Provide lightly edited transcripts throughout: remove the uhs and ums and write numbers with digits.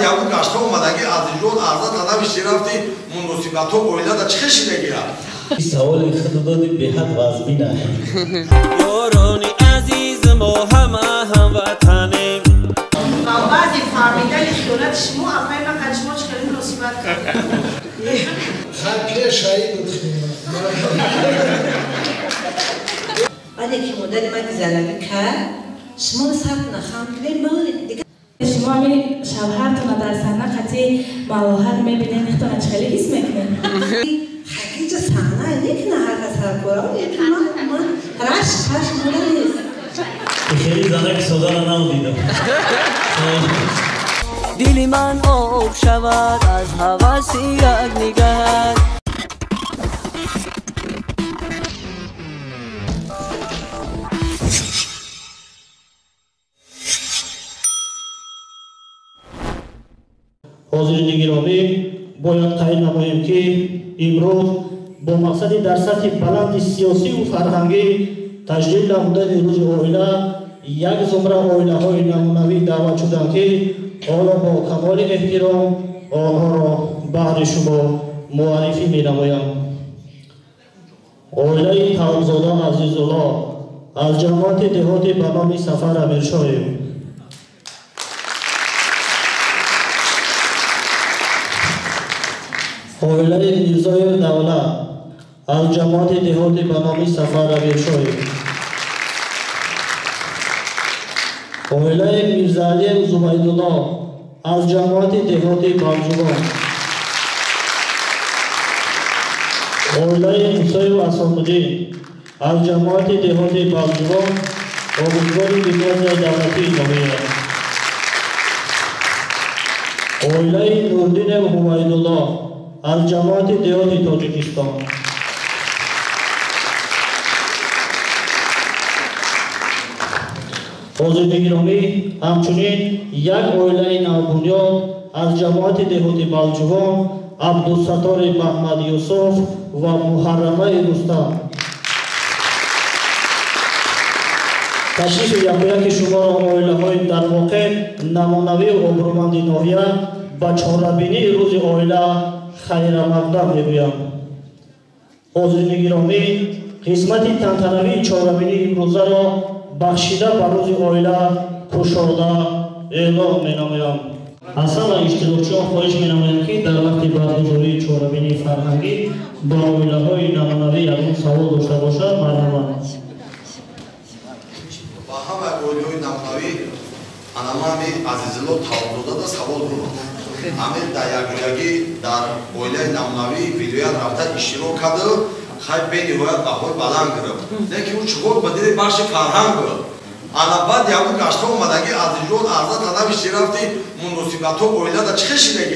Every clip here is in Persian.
بعد یابو گاشته اومدگی عزیزون عرضه تنابی شرفتی مناسبت و اویلا چه شدگی این سوال خود دادی به حد وازبینه یارانی عزیز ما هموطنیم بعضی فهمیدن خیالات شما اپای من قدشما چخیلی مناسبت کرد خرکه شایی بود بعد یکی مدت من زلمی کرد شما سرد نخم بین بارید شما همین شوهرتون در صحنه خطی مواهر میبینین اختونه چخیلی حس میکنین حقیقه صحنه نکنه هر کسر کورا من رش مولا نیست خیلی زنه که سودا را نمودیدم دل من آب شود از هوس یک نگاه حاضرین گرامی باید تعیین نماییم که امروز با مقصد در سطح بلند سیاسی و فرهنگی تجلیل نمودن روز اویلا یک زمره اویلاهای نمونوی دعوت شدند که حالا با کمال احترام آنها را بعد شما معرفی می نمایم. اویلای تمامزاده عزیزالله از جماعت دهات به نام سفر امیرشاه، اویلای میرزای دولت از جماعت دهات به نام سفر امیرشاه، اویلای میرزا علی زبیدالله از جماعت دهات بانجوان، اویلای موسی اسام‌الدین از جماعت دهات بانجوان و بزرگوار دیگر دولتی نماید، اویلای نوردین حمیدالله از جماعت دهات تاجیکستان، حاضرین گرامی همچنین یک اویلای نوبنیاد از جماعت دهات بلجوان عبدالستار محمد یوسف و محرمه رستم تشریف یکویک شما را اویلاهای در واقع نمونوی و ابرومند ناحیه به چهاربینی روز اویلا خیر مقدم میگویم. حاضرین گرامی قسمت تنتنوی چهاربینی امروزه را بخشیده به روز اویلا کشاده اعلام می‌نمایم. از همه اشتراکچیان خواهش می‌نمایم که در وقت برگزاری چهاربینی فرهنگی با اویلاهای نمونوی یکون سوال داشته باشد ممنونم. با همه اویلای نمونوی انامامی عزیزالله تمامزاده سوال بود. همین در یکی در اویلای نمونوی ویدیوی رفته اشتراک کرده خیلی به نهایت بهای بلند گرفت. لیکن اون چگاه بدید بخش فرهنگ بود. انا بعد یابو گاشته اومدگی عزیزون عرضه تنابی شرفتی مناسبت و اویلا چه شدگی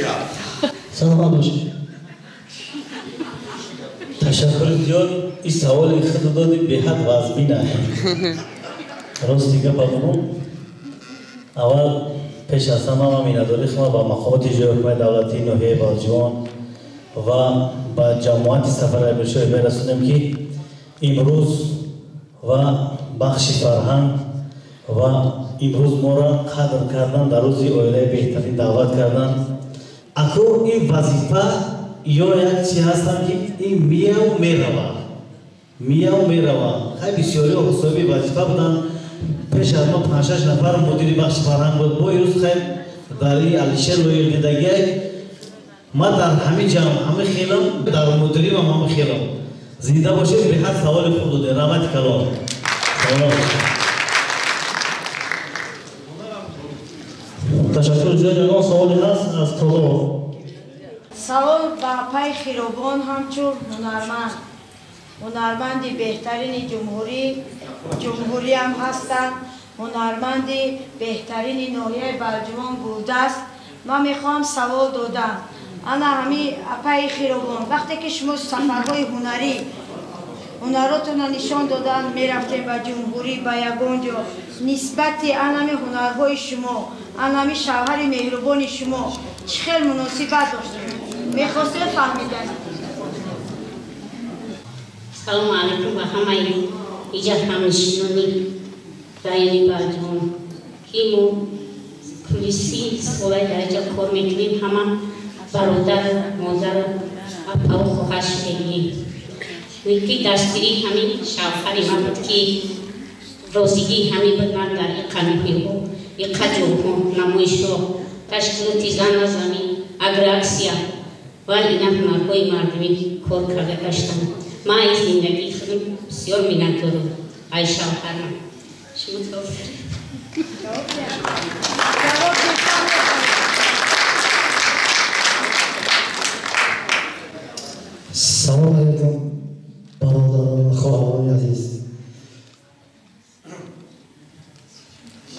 سلام باشید. تشکر زیاد. این سوال خود دادی به حد وازبینه راستی که بگم اول پیش از همه ما مینداری خما با مقامات اجرای حکومت دولتی ناحیه بلجوان و با جماعت سفر امیرشاه برسونیم که امروز و بخش فرهنگ و امروز ما را قدر کردن در روز اویلای بهترین دعوت کردن. اکنون این وظیفه یا یک چیز هستن که این میاو میروه خیلی بسیاری و حسابی وظیفه بودن. پیش از ما 5-6 نفر مدیر بخش فرهنگ بود. با روز خیلی در این علیشه روی دیدگی ما در همه جمع همه خیلم در مدیری و همه خیلم زنده باشید. به حد سوال خود داده رحمت کلام تشکر زیاد. اگر سوالی هست از طلا سوال با پای خیروبان همچون هنرمندی بهترین جمهوری هم هستند. هنرمندی بهترین ناحیه بلجوان بوده است. من میخوام سوال دادم انا همین پای خیروبان وقتی که شما سفرهای هنراتون نشان دادن میرفتیم به جمهوری به یگان جا نسبت انمی هنرهای شما انمی شوهر مهربان شما چه خیلی مناسبت داشتیم میخواستم فهمیدن. سلام علیکم و همه ایجاد همشینانی رایانی بلجوان که مو تویسی سوالای درجه کار میکنیم همه برادر مادر اپا و خواهش میگیم ویکی دستگیری همین شوهری من بود که روزگی همین بود من در این قنوی و یک قجو نمایش و تشکیلاتی زن زمین اگراکسیا ولی اینا هنرهای مردمی کار کرده داشتم ما این زندگی خودم بسیار مینتورم ای شوهرم شما توفیق سلام علیکم برادران و خواهران عزیز.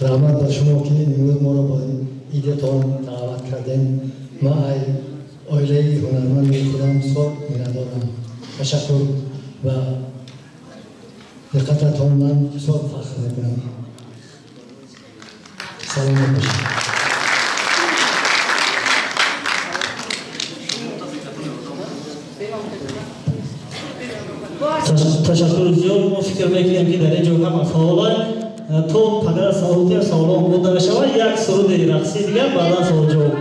رحمت بر شما که امروز ما را با ایدتان دعوت کردین. ما ای عائله هنرمند خودم بسیار می‌ندارم. تشکر و دقتتان من بسیار فخر می‌کنم. سلام باشید. تشکر زیاد. ما فکر میکنیم که در اینجا همه فعالان تو پدر سعودی سالان بوده نشود یک سرود رقصی دیگر بعدا سوال جواب.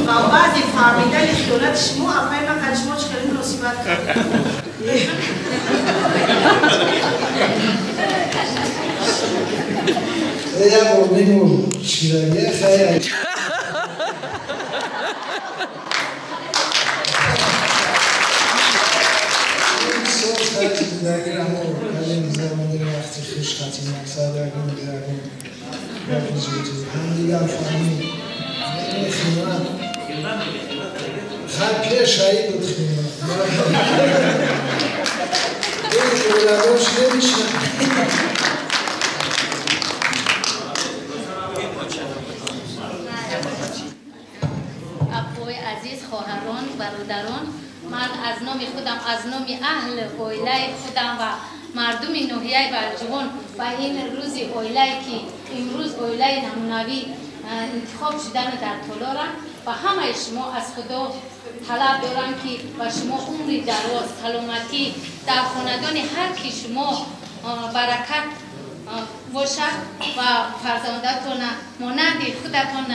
و بعد فهمیدن خیالات شما اپای من قد شما چکاری مناسبت کرد یا بابینو شیرانیه خیلی درگیر همه کلیم زمانی وقتی خوش خطیم مقصد درگیم درگیم رفت جوتو هم دیگه هم فهمید خیمه خرپیه شهید بود خیمه این کولاداش نمیشن ابوی عزیز خواهران برادران من از نام خودم از نام اهل اویله خودم و مردم ناحیه برجوان و این روز اویله که امروز اویله نمونوی انتخاب شدن در تالارم و همه شما از خدا طلب دارم که و شما عمر دراز سلامتی در خاندان هر کی شما برکت باشد و فرزندتان مانند خودتان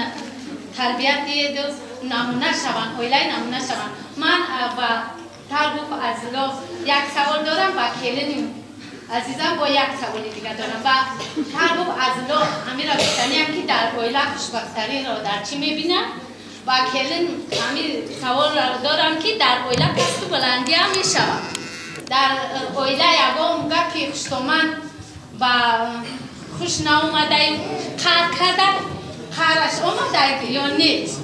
تربیت دید نمونه شوند اویله نمونه شوند من و تربوب از الله یک سوال دارم و کلین عزیزم با یک سوال دیگه دارم و تربوب از الله همین را بکنیم که در اویله خوشبختری را در چی میبینم و کلین همین سوال را دارم که در اویله پست بلندی هم میشود در اویله یکا موقع که خوشتومن و خوش ناومده قهر کرده قهرش آمده یا نیست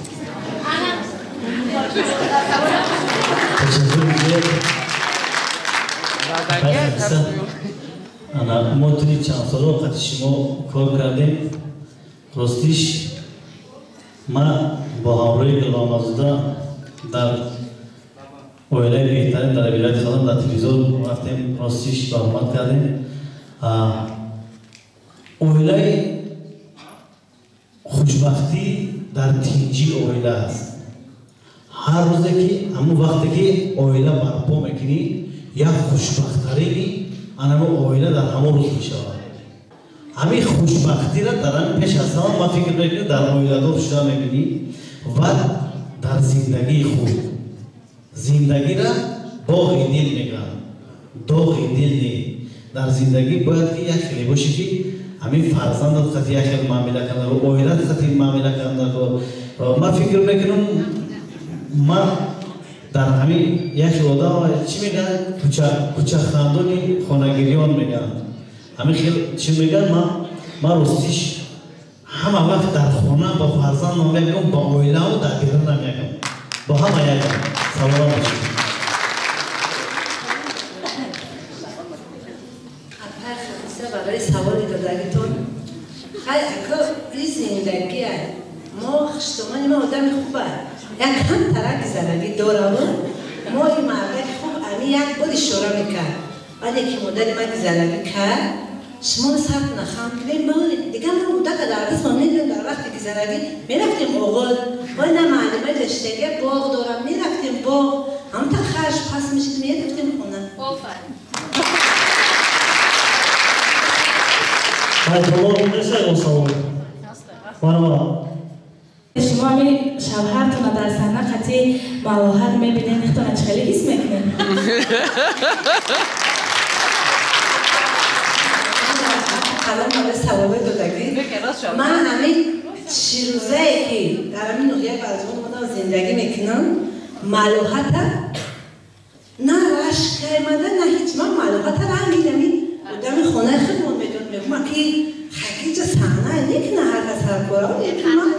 انا ما توی چند سال وقت شما کار کردیم راستیش ما با همراه غلام آزاده در اویله بهترین در ولایت خودم در تلویزیون رفتیم راستیش با حرمت کردیم اویله خوشبختی در تینجی اویله است هر روزه که همون وقتی که اویله برپا میکنی یک خوشبختری انما اویله در همون روز میشود همین خوشبختی را در پیش از همه ما فکر میکنیم در اویله دار شده میبینی و در زندگی خود زندگی را باغ دل میگن داغ دل نی در زندگی باید که یک خیلی باشی که همین فرزند خطی یک خیلی معامله کنه و اویلت خطی معامله کنه و ما فکر میکنم ما در همین یک رودا چی میگن کوچه خاندانی خانگیریان میگن همین خیلی چی میگن ما راستیش همه وقت در خانه با فرزند نمیگم با اویله و در بیرون نمیگم با همه یکم سوال باشید برای سوالی دادگیتون خیلی اکا این زندگی ما خشتمان ما آدم خوبه یک هم ترک زندگی دارمون ما این مرده خوب امی یک بودی شورا میکرد ولی که مدت ما زندگی کرد شما سرد نخم کنیم دیگه ما بوده که در دست ما میدونیم در وقتی که زندگی میرفتیم اوغل ما این معلومه داشتگی باغ دارم میرفتیم باغ هم تا خرش پس میشید میرفتیم خونه شما همین شوهرتون رو در صحنه قطعی ملاحظ میبینین اختونه چه خیلی حس میکنین الان برای سوابه دادگی من همین 6 روزه که در همین نوحیه برزمان خودم زندگی میکنم ملاحظ نه رشک کرمده نه هیچ من ملاحظ را میدونی بودم خونه خودمون میدونم ما که خیلی چه صحنه نیک نه هر کس هر کارا یکی من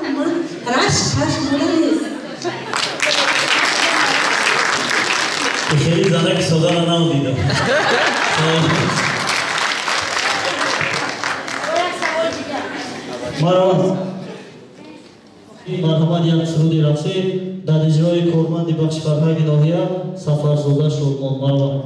رشک بوده نیست خیلی زنک صدا را نمودیدم مروان مرحمت یک سرودی رقصی در اجرای کارمند بخش فرهنگ ناحیه سفرزاده شورمان مروان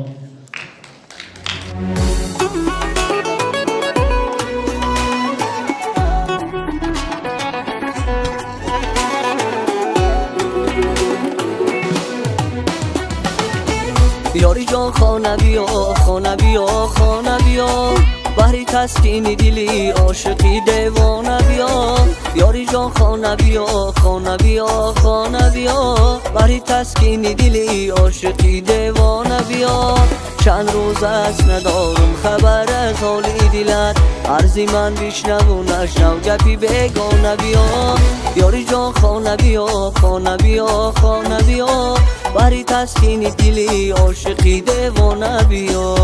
یاری جان خانه بیا خانه بیا خانه بیا بهری تسکین دلی عاشقی دیوانه بیا یاری جان خانه بیا خانه بیا خانه بیا برای تسکین دلی عاشقی دیوانه بیا چند روز است ندارم خبر از حال دلت عرضی من بشنو و نشنو گپی بیگانه بیا یاری جان خانه بیا خانه بیا خانه بیا برای تسکین دلی عاشقی دیوانه بیا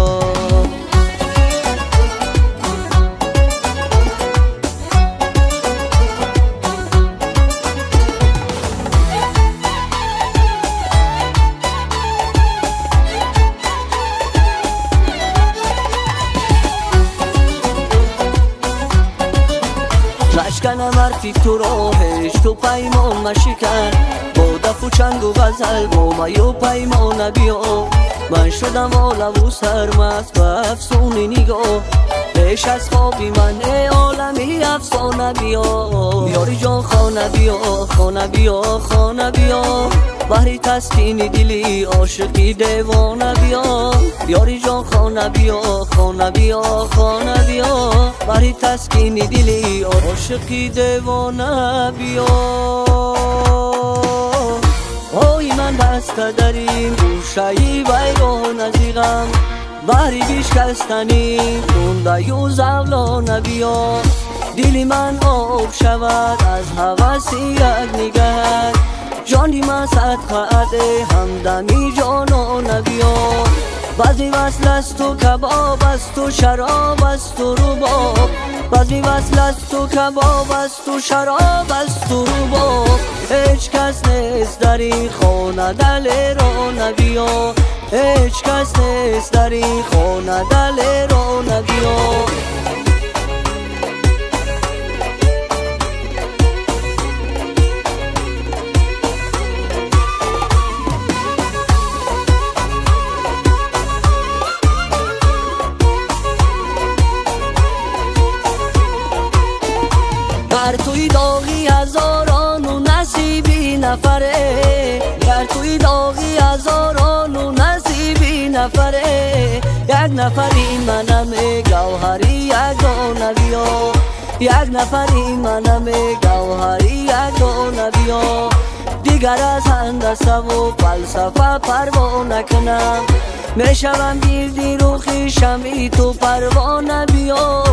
رشکنم حرفی تو راهش تو پیمان مشکن با دف و چنگ و غزل با میو پیمان بیا من شدم آلا و سرمست و افسون نگاه پیش از خوابی من عالمی افسانه بیا یاری جان خانه بیا خانه بیا خانه بیا بحری تسکین دلی عاشقی دیوانه بیا یاری جان خانه بیا خانه بیا خانه بیا بحری تسکین دلی عاشقی دیوانه بیا اوی من بسته در این گوشهی ویران ازیغم باری بیشکستنی دونده یو زولانه بیا دلی من آب شود از هوس یک نگهت جانی من صدقه اده همدمی جانانه بیا بعضی وصل است و کباب است و شراب است و رباب بعضی وصل است و کباب است و شراب است و رباب هیچ کس نیست در این خانه دل را نبیا هیچ کس نیست در این خانه دل را نبیا در توی داغی هزاران و نصیبی نفره در توی داغی هزاران و نصیبی نفره یک نفری منم گوهری یگانه بیا یک نفری منم گوهری یگانه بیا دیگر از هندسه و فلسفه پروا نکنم میشوم گیردی رو خویشم ای تو پروانه بیا